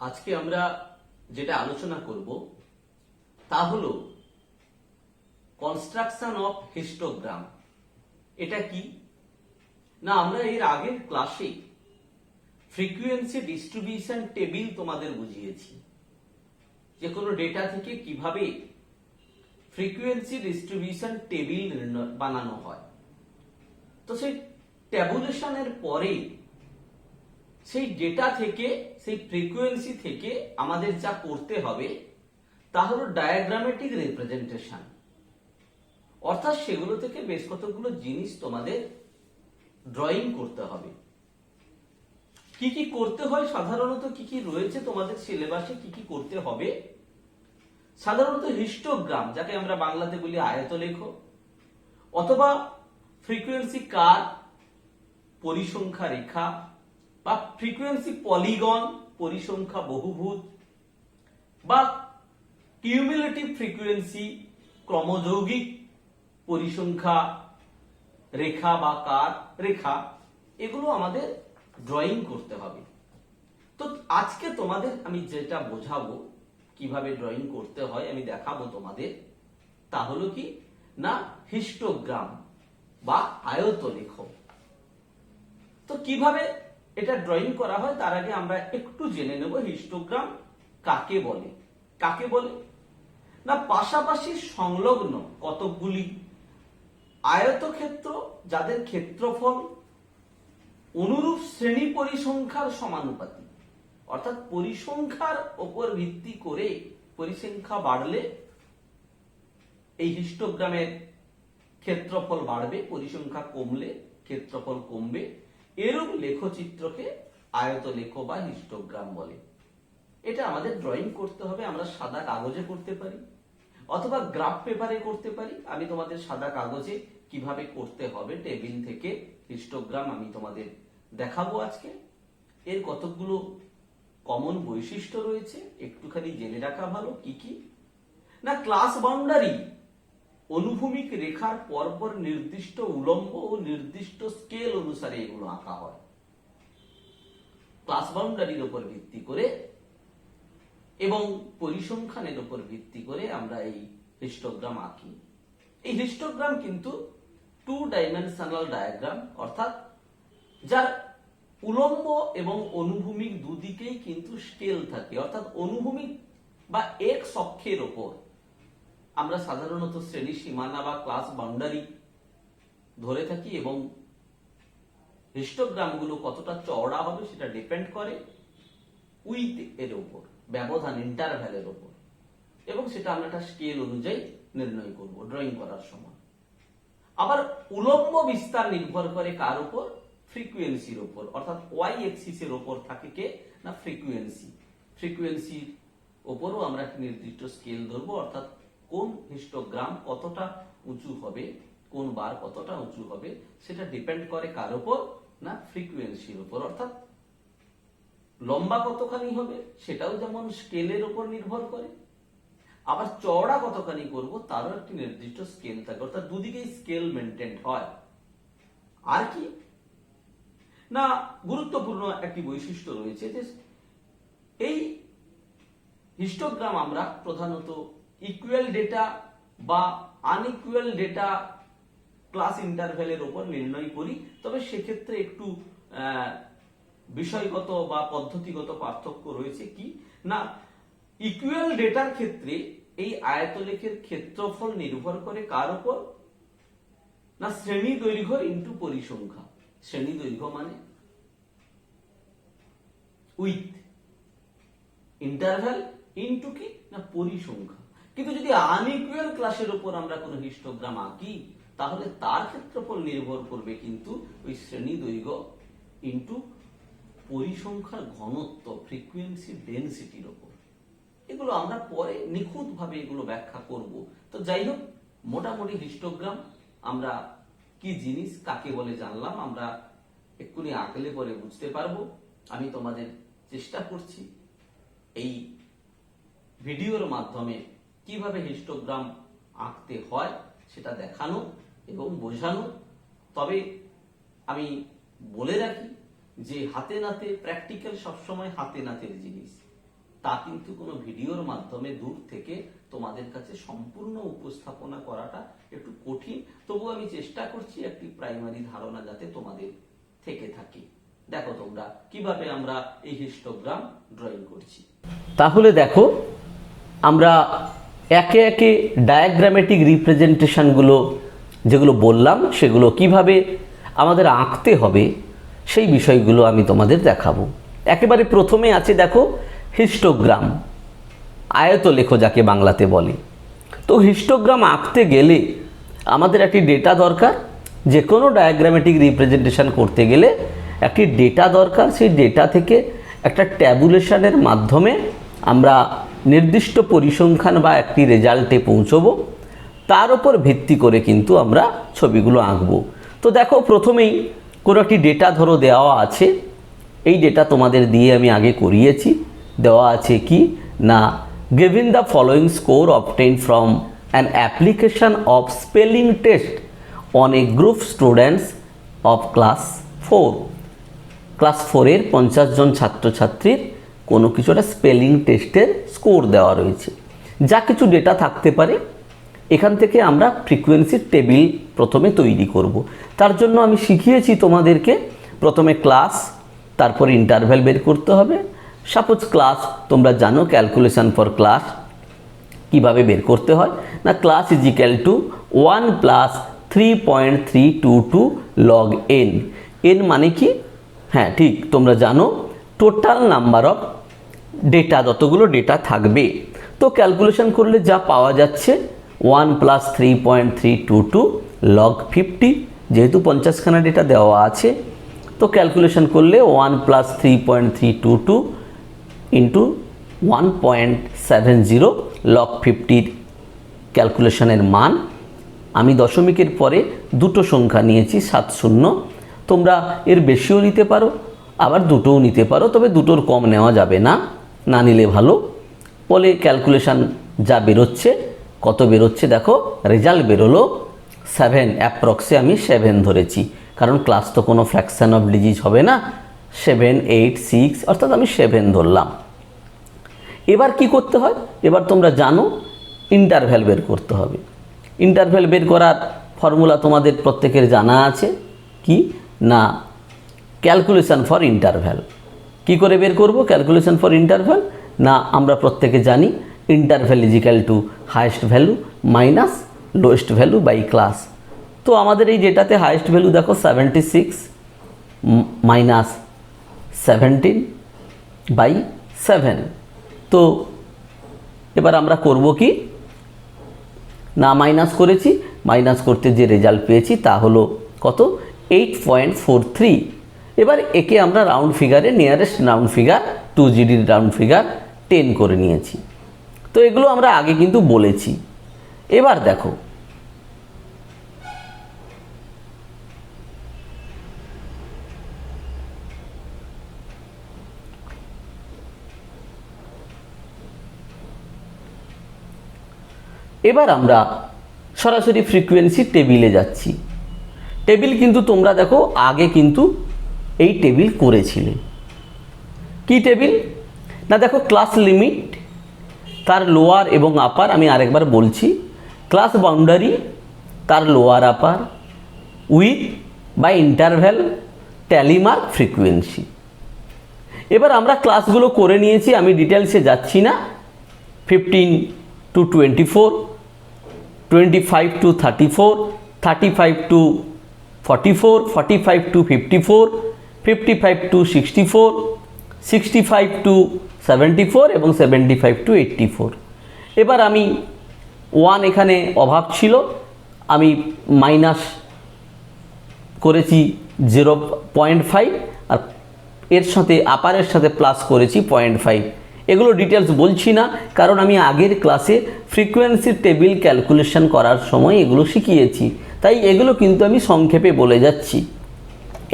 আজকে আমরা যেটা আলোচনা করব তা হলো কনস্ট্রাকশন অফ হিস্টোগ্রাম। এটা কি না, আমরা এর আগের ক্লাসে ফ্রিকোয়েন্সি ডিস্ট্রিবিউশন টেবিল তোমাদের বুঝিয়েছি, যে কোনো ডেটা থেকে কিভাবে ফ্রিকোয়েন্সি ডিস্ট্রিবিউশন টেবিল বানানো হয়। তো সেই ট্যাবুলেশনের পরে সেই ডেটা থেকে, সেই ফ্রিকোয়েন্সি থেকে আমাদের যা করতে হবে তা হলো ডায়াগ্রামেটিক রিপ্রেজেন্টেশন। অর্থাৎ সেগুলো থেকে বেশ কতগুলো জিনিস তোমাদের ড্রয়িং করতে হবে। কি কি করতে হয়, সাধারণত কি কি রয়েছে তোমাদের সিলেবাসে, কি কি করতে হবে। সাধারণত হিস্টোগ্রাম, যাকে আমরা বাংলাতে বলি আয়তলেখ, অথবা ফ্রিকোয়েন্সি কার্ভ, পরিসংখ্যা রেখা, বা ফ্রিকোয়েন্সি পলিগন, পরিসংখ্যা বহুভুজ, বা কিউমুলেটিভ ফ্রিকোয়েন্সি, ক্রমযৌগিক পরিসংখ্যা রেখা বা কার্ভ রেখা, এগুলো আমাদের ড্রয়িং করতে হবে। তো আজকে তোমাদের আমি যেটা বোঝাবো, কিভাবে ড্রয়িং করতে হয় আমি দেখাবো তোমাদের, তা হলো কি না হিস্টোগ্রাম বা আয়তলেখ। তো কিভাবে এটা ড্রয়িং করা হয় তার আগে আমরা একটু জেনে নেব হিস্টোগ্রাম কাকে বলে। কাকে বলে না, পাশাপাশি সংলগ্ন কতকগুলি আয়তক্ষেত্র যাদের ক্ষেত্রফল অনুরূপ শ্রেণী পরিসংখ্যার সমানুপাতিক, অর্থাৎ পরিসংখ্যার উপর ভিত্তি করে পরিসংখ্যা বাড়লে এই হিস্টোগ্রামের ক্ষেত্রফল বাড়বে, পরিসংখ্যা কমলে ক্ষেত্রফল কমবে। এরূপ লেখচিত্রকে আয়তলেখ বা হিস্টোগ্রাম বলে। এটা আমাদের ড্রয়িং করতে হবে। আমরা সাদা কাগজে করতে পারি অথবা গ্রাফ পেপারে করতে পারি। আমি তোমাদের সাদা কাগজে কিভাবে করতে হবে টেবিল থেকে হিস্টোগ্রাম আমি তোমাদের দেখাবো আজকে। এর কতগুলো কমন বৈশিষ্ট্য রয়েছে একটুখানি জেনে রাখা ভালো। কি কি না, ক্লাস বাউন্ডারি অনুভূমিক রেখার পরপর নির্দিষ্ট উলম্ব ও নির্দিষ্ট স্কেল অনুসারে এগুলো আঁকা হয়। ক্লাস বাউন্ডারির উপর ভিত্তি করে এবং পরিসংখ্যানের উপর ভিত্তি করে আমরা এই হিস্টোগ্রাম আঁকি। এই হিস্টোগ্রাম কিন্তু 2 ডাইমেনশনাল ডায়াগ্রাম, অর্থাৎ যার উলম্ব এবং অনুভূমিক দুদিকেই কিন্তু স্কেল থাকে। অর্থাৎ অনুভূমিক বা এক্স অক্ষের ওপর আমরা সাধারণত শ্রেণী সীমানা বা ক্লাস বাউন্ডারি ধরে থাকি এবং হিস্টোগ্রামগুলো কতটা চওড়া হবে সেটা ডিপেন্ড করে উইথ এর উপর, ব্যবধান ইন্টারভ্যালের উপর, এবং সেটা আমরা একটা স্কেল অনুযায়ী নির্ণয় করব ড্রয়িং করার সময়। আবার উলম্ব বিস্তার নির্ভর করে কার উপর? ফ্রিকোয়েন্সির উপর। অর্থাৎ ওয়াই এক্সিসের উপর থাকে কে না ফ্রিকোয়েন্সি। ফ্রিকোয়েন্সির উপরও আমরা একটা নির্দিষ্ট স্কেল ধরবো। অর্থাৎ কোন হিস্টোগ্রাম কতটা উঁচু হবে, কোন বার কতটা উঁচু হবে, সেটা ডিপেন্ড করে কার উপর না ফ্রিকোয়েন্সির উপর। অর্থাৎ লম্বা কতখানি হবে সেটাও যেমন স্কেলের উপর নির্ভর করে, আবার চওড়া কতখানি করব তারও একটি নির্দিষ্ট স্কেল থাকে। অর্থাৎ দুদিকেই স্কেল মেনটেন হয়। আর কি না, গুরুত্বপূর্ণ একটি বৈশিষ্ট্য রয়েছে যে এই হিস্টোগ্রাম আমরা প্রধানত ইকুয়াল ডেটা বা আনইকুয়াল ডেটা ক্লাস ইন্টারভ্যালের উপর নির্ণয় করি। তবে সেক্ষেত্রে একটু বিষয়গত বা পদ্ধতিগত পার্থক্য রয়েছে। কি না, ইকুয়াল ডেটার ক্ষেত্রে এই আয়তলেখের ক্ষেত্রফল নির্ভর করে কার উপর না শ্রেণী দৈর্ঘ্য ইন্টু পরিসংখ্যা। শ্রেণী দৈর্ঘ্য মানে উইথ, ইন্টারভ্যাল ইন্টু কি না পরিসংখ্যা। কিন্তু যদি আনইকুয়াল ক্লাসের উপর আমরা কোনো হিস্টোগ্রাম আঁকি তাহলে তার ক্ষেত্রফল নির্ভর করবে কিন্তু ওই শ্রেণী দৈর্ঘ্য ইন্টু পরিসংখ্যার ঘনত্ব, ফ্রিকোয়েন্সি ডেনসিটির উপর। এগুলো আমরা পরে নিখুঁত ভাবে এগুলো ব্যাখ্যা করব। তো যাই হোক, মোটামুটি হিস্টোগ্রাম আমরা কি জিনিস কাকে বলে জানলাম। আমরা এক্ষুনি আঁকলে পরে বুঝতে পারবো। আমি তোমাদের চেষ্টা করছি এই ভিডিওর মাধ্যমে কিভাবে হিস্টোগ্রাম আঁকতে হয় সেটা দেখানো এবং বোঝানো। তবে আমি বলে রাখি যে হাতে নাতে প্র্যাকটিক্যাল সবসময় হাতে নাতের জিনিস। তা কিন্তু কোনো ভিডিওর মাধ্যমে দূর থেকে তোমাদের কাছে সম্পূর্ণ উপস্থাপনা করাটা একটু কঠিন। তবু আমি চেষ্টা করছি একটি প্রাইমারি ধারণা যাতে তোমাদের থেকে থাকে। দেখো তোমরা কিভাবে আমরা এই হিস্টোগ্রাম ড্রয়িং করছি। তাহলে দেখো আমরা একে একে ডায়াগ্রামেটিক রিপ্রেজেন্টেশনগুলো যেগুলো বললাম সেগুলো কিভাবে আমাদের আঁকতে হবে সেই বিষয়গুলো আমি তোমাদের দেখাবো। একেবারে প্রথমে আছে দেখো হিস্টোগ্রাম, আয়তলেখ যাকে বাংলাতে বলে। তো হিস্টোগ্রাম আঁকতে গেলে আমাদের একটি ডেটা দরকার। যে কোনো ডায়াগ্রামেটিক রিপ্রেজেন্টেশন করতে গেলে একটি ডেটা দরকার। সেই ডেটা থেকে একটা ট্যাবুলেশনের মাধ্যমে আমরা নির্দিষ্ট পরিসংখ্যান বা একটি রেজাল্টে পৌঁছবো। তার উপর ভিত্তি করে কিন্তু আমরা ছবিগুলো আঁকবো। তো দেখো প্রথমেই কোনো একটি ডেটা ধরো দেওয়া আছে। এই ডেটা তোমাদের দিয়ে আমি আগে করিয়েছি। দেওয়া আছে কি না, given the following score obtained from an application of spelling test on a group students of class 4. Class 4-এর 50 জন ছাত্রছাত্রীর কোনো কিছু একটা স্পেলিং টেস্টের স্কোর দেওয়া রয়েছে। যা কিছু ডেটা থাকতে পারে, এখান থেকে আমরা ফ্রিকোয়েন্সির টেবিল প্রথমে তৈরি করব। তার জন্য আমি শিখিয়েছি তোমাদেরকে প্রথমে ক্লাস, তারপর ইন্টারভ্যাল বের করতে হবে। সাপোজ ক্লাস তোমরা জানো, ক্যালকুলেশন ফর ক্লাস কিভাবে বের করতে হয় না, class is equal two 1 plus 3.322 log N. N মানে কি? হ্যাঁ ঠিক, তোমরা জানো টোটাল নাম্বার অফ ডেটা, যতগুলো ডেটা থাকবে। তো ক্যালকুলেশন করলে যা পাওয়া যাচ্ছে 1 প্লাস 3.322 লগ 50, যেহেতু 50খানা ডেটা দেওয়া আছে। তো ক্যালকুলেশন করলে 1 প্লাস 3.322 ইন্টু 1.70 লগ 50 ক্যালকুলেশনের মান। আমি দশমিকের পরে দুটো সংখ্যা নিয়েছি 7 শূন্য। তোমরা এর বেশিও নিতে পারো, আবার দুটোও নিতে পারো, তবে দুটোর কম নেওয়া যাবে না, না নিলে ভালো। বলে ক্যালকুলেশন যা বেরোচ্ছে, কত বেরোচ্ছে দেখো, রেজাল্ট বেরোলো 7, অ্যাপ্রক্সে আমি 7 ধরেছি, কারণ ক্লাস তো কোনো ফ্র্যাকশন অফ ডিজিট হবে না। 7, 8, 6 অর্থাৎ আমি 7 ধরলাম। এবার কি করতে হয়, এবার তোমরা জানো ইন্টারভ্যাল বের করতে হবে। ইন্টারভ্যাল বের করার ফর্মুলা তোমাদের প্রত্যেকের জানা আছে কি না, ক্যালকুলেশন ফর ইন্টারভ্যাল। কি করে বের করব ক্যালকুলেশন ফর ইন্টারভ্যাল না, আমরা প্রত্যেকে জানি interval is equal to highest value minus lowest value by class. তো আমাদের এই ডেটাতে হাইয়েস্ট ভ্যালু দেখো 76 মাইনাস 17 বাই 7। তো এবার আমরা করব কি না, মাইনাস করেছি, মাইনাস করতে যে রেজাল্ট পেয়েছি তা হলো কত, 8.43। এবার একে আমরা রাউন্ড ফিগারে nearest round figure 2GD round figure 10 করে নিয়েছি। তো এগুলো আমরা আগে কিন্তু বলেছি। এবার দেখো এবার আমরা সরাসরি ফ্রিকোয়েন্সি টেবিলে যাচ্ছি। টেবিল কিন্তু তোমরা দেখো আগে কিন্তু এই টেবিল করেছিলে। কি টেবিল না, দেখো ক্লাস লিমিট, তার লোয়ার এবং আপার, আমি আরেকবার বলছি, ক্লাস বাউন্ডারি, তার লোয়ার আপার, উইথ বা ইন্টারভ্যাল, ট্যালিমার্ক, ফ্রিকোয়েন্সি। এবার আমরা ক্লাসগুলো করে নিয়েছি, আমি ডিটেলসে যাচ্ছি না। 15 to 24, 25 to 34, 35 to 44, 45 to 54, 55 to 64, 65 to 74 এবং 75 to 84। এবার আমি 1 এখানে অভাব ছিল, আমি মাইনাস করেছি 0.5, আর এর সাথে আপারের সাথে প্লাস করেছি 0.5। এগুলো ডিটেলস বলছি না, কারণ আমি আগের ক্লাসে ফ্রিকোয়েন্সির টেবিল ক্যালকুলেশন করার সময় এগুলো শিখিয়েছি, তাই এগুলো কিন্তু আমি সংক্ষেপে বলে যাচ্ছি।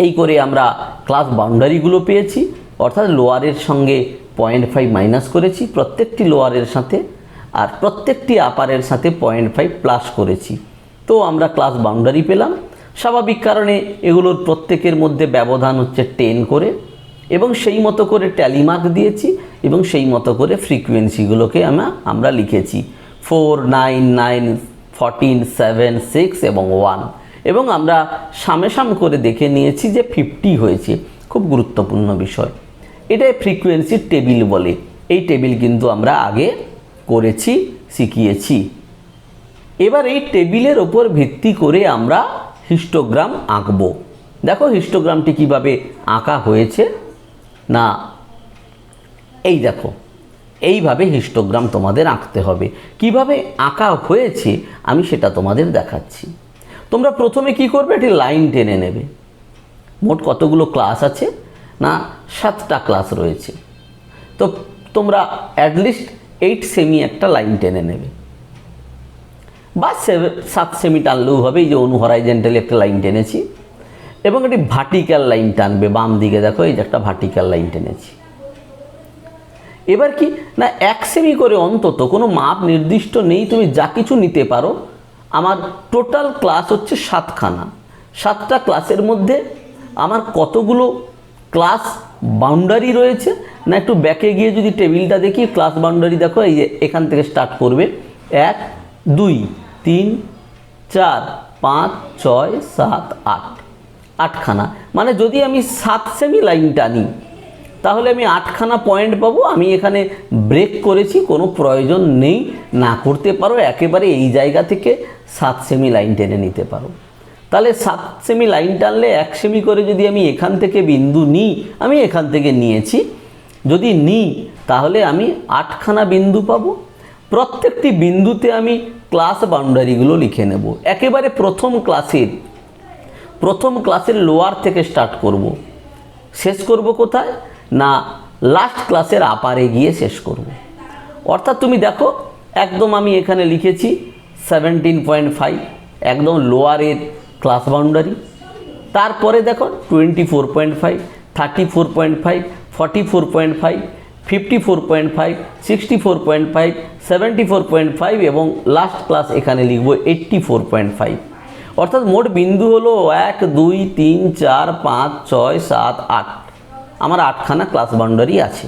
এই করে আমরা ক্লাস বাউন্ডারিগুলো পেয়েছি, অর্থাৎ লোয়ারের সঙ্গে 0.5 মাইনাস করেছি প্রত্যেকটি লোয়ারের সাথে, আর প্রত্যেকটি আপারের সাথে 0.5 প্লাস করেছি। তো আমরা ক্লাস বাউন্ডারি পেলাম। স্বাভাবিক কারণে এগুলোর প্রত্যেকের মধ্যে ব্যবধান হচ্ছে 10 করে, এবং সেই মতো করে ট্যালি মার্ক দিয়েছি এবং সেই মতো করে ফ্রিকোয়েন্সিগুলোকে আমরা লিখেছি 4, 9, 9, 14, 7, 6 এবং 1 এবং আমরা সামেসাম করে দেখে নিয়েছি যে 50 হয়েছে। খুব গুরুত্বপূর্ণ বিষয়, এটাই ফ্রিকোয়েন্সির টেবিল বলে। এই টেবিল কিন্তু আমরা আগে করেছি, শিখিয়েছি। এবার এই টেবিলের ওপর ভিত্তি করে আমরা হিস্টোগ্রাম আঁকবো। দেখো হিস্টোগ্রামটি কিভাবে আঁকা হয়েছে না, এই দেখো এইভাবে হিস্টোগ্রাম তোমাদের আঁকতে হবে। কিভাবে আঁকা হয়েছে আমি সেটা তোমাদের দেখাচ্ছি। তোমরা প্রথমে কি করবে, একটি লাইন টেনে নেবে। মোট কতগুলো ক্লাস আছে না, 7টা ক্লাস রয়েছে। তো তোমরা অ্যাটলিস্ট 8 সেমি একটা লাইন টেনে নেবে বা 7 সেমি টানলেও হবে। এই যে অনুহরাইজেন্টালি একটা লাইন টেনেছি এবং একটি ভার্টিক্যাল লাইন টানবে বাম দিকে। দেখো এই যে একটা ভার্টিক্যাল লাইন টেনেছি। এবার কি না 1 সেমি করে, অন্তত কোনো মাপ নির্দিষ্ট নেই, তুমি যা কিছু নিতে পারো। আমার টোটাল ক্লাস হচ্ছে 7খানা। 7টা ক্লাসের মধ্যে আমার কতগুলো ক্লাস বাউন্ডারি রয়েছে না, একটু ব্যাকে গিয়ে যদি টেবিলটা দেখি, ক্লাস বাউন্ডারি দেখো এই যে এখান থেকে স্টার্ট করবে। 1, 2, 3, 4, 5, 6, 7, 8, 8খানা। মানে যদি আমি 7 সেমি লাইন টানি তাহলে আমি 8খানা পয়েন্ট পাবো। আমি এখানে ব্রেক করেছি, কোনো প্রয়োজন নেই, না করতে পারো একেবারে এই জায়গা থেকে 7 সেমি লাইন টেনে নিতে পারো। তাহলে 7 সেমি লাইন টানলে 1 সেমি করে যদি আমি এখান থেকে বিন্দু নিই, আমি এখান থেকে নিয়েছি, যদি নিই তাহলে আমি 8খানা বিন্দু পাবো। প্রত্যেকটি বিন্দুতে আমি ক্লাস বাউন্ডারিগুলো লিখে নেব। একেবারে প্রথম ক্লাসের লোয়ার থেকে স্টার্ট করব, শেষ করব কোথায় না লাস্ট ক্লাসের আপারে গিয়ে শেষ করব। অর্থাৎ তুমি দেখো একদম আমি এখানে লিখেছি 17.5 একদম লোয়ারের ক্লাস বাউন্ডারি। তারপরে দেখো 24.5, 34.5, 44.5, 54.5, 64.5, 74.5 এবং লাস্ট ক্লাস এখানে লিখব 84.5। অর্থাৎ মোট বিন্দু হলো 1, 2, 3, 4, 5, 6, 7, 8। আমার 8খানা ক্লাস বাউন্ডারি আছে।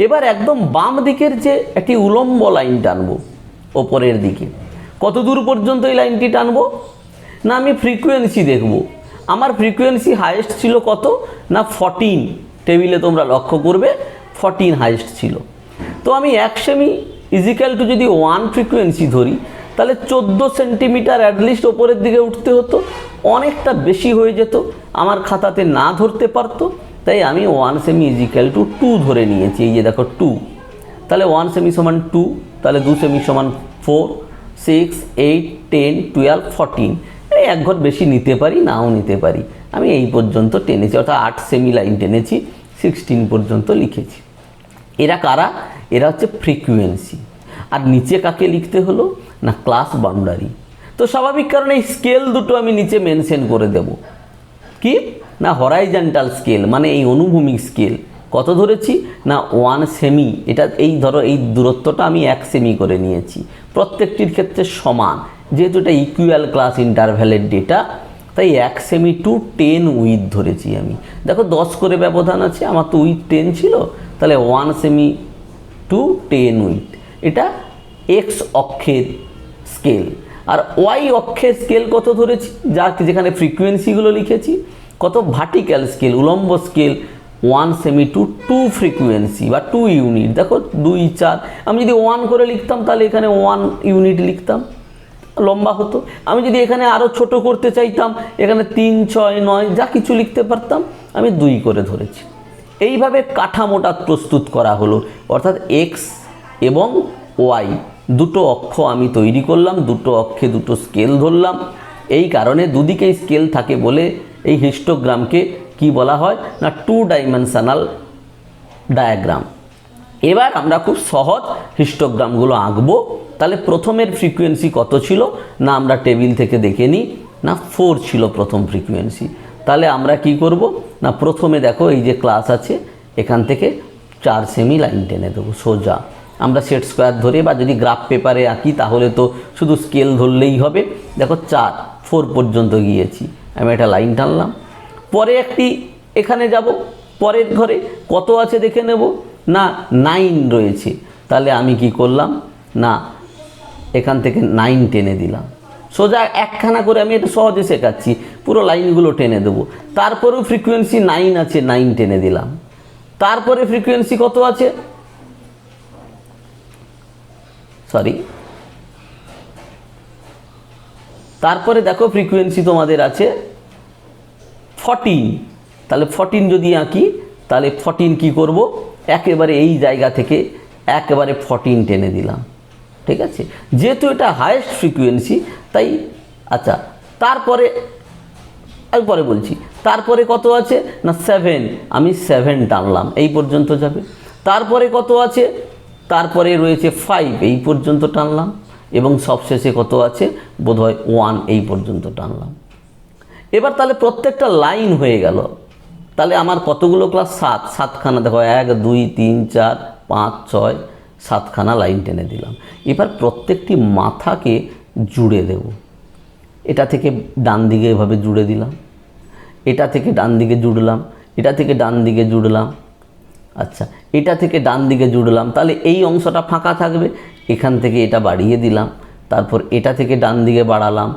এবার একদম বাম দিকের যে একটি উলম্ব লাইন টানবো ওপরের দিকে, কত দূর পর্যন্ত এই লাইনটি টানবো না, আমি ফ্রিকোয়েন্সি দেখব। আমার ফ্রিকোয়েন্সি হাইয়েস্ট ছিল কত না 14। টেবিলে তোমরা লক্ষ্য করবে 14 হাইয়েস্ট ছিল। তো আমি 1 সেমি ইজিক্যাল টু যদি 1 ফ্রিকোয়েন্সি ধরি তাহলে 14 সেন্টিমিটার অ্যাটলিস্ট ওপরের দিকে উঠতে হতো। অনেকটা বেশি হয়ে যেত, আমার খাতাতে না ধরতে পারতো, তাই আমি 1 সেমি ইজিক্যাল টু 2 ধরে নিয়েছি। এই যে দেখো 2, তাহলে 1 সেমি সমান 2, তাহলে 2 সেমি সমান 4, 6, 8, 10, 12, 14। এই এক ঘর বেশি নিতে পারি, নাও নিতে পারি। আমি এই পর্যন্ত টেনেছি, অর্থাৎ 8 সেমি লাইন টেনেছি, 16 পর্যন্ত লিখেছি। এরা কারা? এরা হচ্ছে ফ্রিকোয়েন্সি। আর নিচে কাকে লিখতে হলো না ক্লাস বাউন্ডারি। তো স্বাভাবিক কারণে এই স্কেল দুটো আমি নিচে মেনশন করে দেব। কি না হরাইজন্টাল স্কেল মানে এই অনুভূমিক স্কেল কত ধরেছি না 1 সেমি। এটা এই ধরো এই দূরত্বটা আমি 1 সেমি করে নিয়েছি, প্রত্যেকটির ক্ষেত্রে সমান, যেহেতু এটা ইকুয়াল ক্লাস ইন্টারভ্যালের ডেটা, তাই 1 সেমি টু 10 উইথ ধরেছি আমি। দেখো 10 করে ব্যবধান আছে, আমার তো উইথ 10 ছিল, তাহলে 1 সেমি টু 10 উইথ। এটা এক্স অক্ষের স্কেল। আর ওয়াই অক্ষের স্কেল কত ধরেছি, যেখানে ফ্রিকোয়েন্সিগুলো লিখেছি, কত ভার্টিক্যাল স্কেল উলম্ব স্কেল 1 সেমি টু 2 ফ্রিকোয়েন্সি বা 2 ইউনিট। দেখো 2, 4, আমি যদি 1 করে লিখতাম তাহলে এখানে 1 ইউনিট লিখতাম, লম্বা হতো। আমি যদি এখানে আরও ছোট করতে চাইতাম, এখানে 3, 6, 9 যা কিছু লিখতে পারতাম, আমি 2 করে ধরেছি। এইভাবে কাঠামোটা প্রস্তুত করা হলো, অর্থাৎ এক্স এবং ওয়াই দুটো অক্ষ আমি তৈরি করলাম, দুটো অক্ষে দুটো স্কেল ধরলাম। এই কারণে দুদিকেই স্কেল থাকে বলে এই হিস্টোগ্রামকে কি বলা হয় না 2 ডাইমেনশনাল ডায়াগ্রাম। এবার আমরা খুব সহজ হিস্টোগ্রামগুলো আঁকবো। তাহলে প্রথমের ফ্রিকোয়েন্সি কত ছিল না আমরা টেবিল থেকে দেখে নিই না 4 ছিল প্রথম ফ্রিকোয়েন্সি। তাহলে আমরা কি করব না প্রথমে দেখো এই যে ক্লাস আছে এখান থেকে 4 সেমি লাইন টেনে দেবো সোজা। আমরা সেট স্কোয়ার ধরে বা যদি গ্রাফ পেপারে আঁকি তাহলে তো শুধু স্কেল ধরলেই হবে। দেখো 4 পর্যন্ত গিয়েছি, আমি একটা লাইন টানলাম। পরে একটি এখানে যাব পরের ঘরে কত আছে দেখে নেব, না 9 রয়েছে, তাহলে আমি কি করলাম, না এখান থেকে 9 টেনে দিলাম। সোজা একখানা করে আমি এটা সহজে শেখাচ্ছি, পুরো লাইনগুলো টেনে দেবো। তারপরেও ফ্রিকোয়েন্সি 9 আছে, 9 টেনে দিলাম। তারপরে ফ্রিকোয়েন্সি কত আছে, তারপরে দেখো ফ্রিকোয়েন্সি তোমাদের আছে 14। তাহলে 14 যদি আঁকি, তাহলে 14 কি করব, একেবারে এই জায়গা থেকে একেবারে 14 টেনে দিলাম। ঠিক আছে, যেহেতু এটা হাইয়েস্ট ফ্রিকোয়েন্সি তাই। আচ্ছা, তারপরে আমি পরে বলছি। তারপরে কত আছে, না 7, আমি 7 টানলাম, এই পর্যন্ত যাবে। তারপরে কত আছে, তারপরে রয়েছে 5, এই পর্যন্ত টানলাম। এবং সবশেষে কত আছে, বোধহয় 1, এই পর্যন্ত টানলাম। এবার তাহলে প্রত্যেকটা লাইন হয়ে গেল। তাহলে আমার কতগুলো ক্লাস, 7খানা। দেখো 1 2 3 4 5 6 7খানা লাইন টেনে দিলাম। এবার প্রত্যেকটি মাথাকে জুড়ে দেব। এটা থেকে ডান দিকে এভাবে জুড়ে দিলাম, এটা থেকে ডান দিকে জুড়লাম, এটা থেকে ডান দিকে জুড়লাম। আচ্ছা, এটা থেকে ডান দিকে জুড়লাম, তাহলে এই অংশটা ফাঁকা থাকবে, এখান থেকে এটা বাড়িয়ে দিলাম। তারপর এটা থেকে ডান দিকে বাড়ালাম,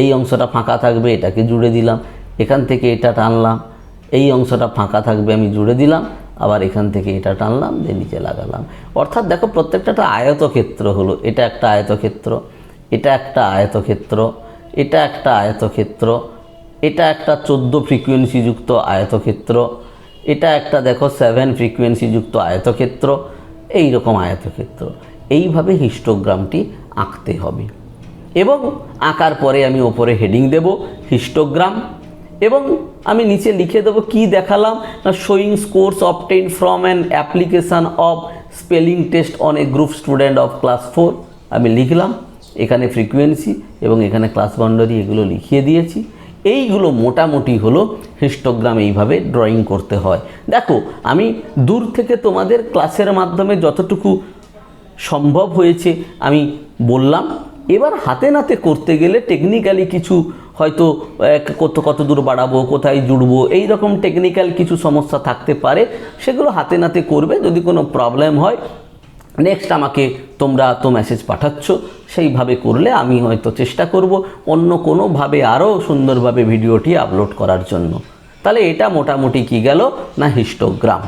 এই অংশটা ফাঁকা থাকবে, এটাকে জুড়ে দিলাম। এখান থেকে এটা টানলাম, এই অংশটা ফাঁকা থাকবে, আমি জুড়ে দিলাম। আবার এখান থেকে এটা টানলাম, দিয়ে নিচে লাগালাম। অর্থাৎ দেখো প্রত্যেকটা একটা আয়তক্ষেত্র হলো। এটা একটা আয়তক্ষেত্র, এটা একটা আয়তক্ষেত্র, এটা একটা আয়তক্ষেত্র, এটা একটা 14 ফ্রিকোয়েন্সি যুক্ত আয়তক্ষেত্র, এটা একটা দেখো 7 ফ্রিকোয়েন্সি যুক্ত আয়তক্ষেত্র, এই রকম আয়তক্ষেত্র। এইভাবে হিস্টোগ্রামটি আঁকতে হবে। এবং আঁকার পরে আমি ওপরে হেডিং দেব হিস্টোগ্রাম, এবং আমি নিচে লিখে দেবো কি দেখালাম, না showing scores obtain from an application of spelling test on a group student of class 4। আমি লিখলাম, এখানে ফ্রিকোয়েন্সি এবং এখানে ক্লাস বাউন্ডারি, এগুলো লিখিয়ে দিয়েছি। এইগুলো মোটামুটি হলো হিস্টোগ্রাম, এইভাবে ড্রয়িং করতে হয়। দেখো আমি দূর থেকে তোমাদের ক্লাসের মাধ্যমে যতটুকু সম্ভব হয়েছে আমি বললাম। এবার হাতে নাতে করতে গেলে টেকনিক্যালি কিছু হয়তো কত দূর বাড়াবো, কোথায় জুড়বো, এই রকম টেকনিক্যাল কিছু সমস্যা থাকতে পারে, সেগুলো হাতে নাতে করবে। যদি কোনো প্রবলেম হয় নেক্সট আমাকে তোমরা তো মেসেজ পাঠাচ্ছ, সেইভাবে করলে আমি হয়তো চেষ্টা করব অন্য কোনোভাবে আরও সুন্দরভাবে ভিডিওটি আপলোড করার জন্য। তাহলে এটা মোটামুটি কি গেল, না হিস্টোগ্রাম।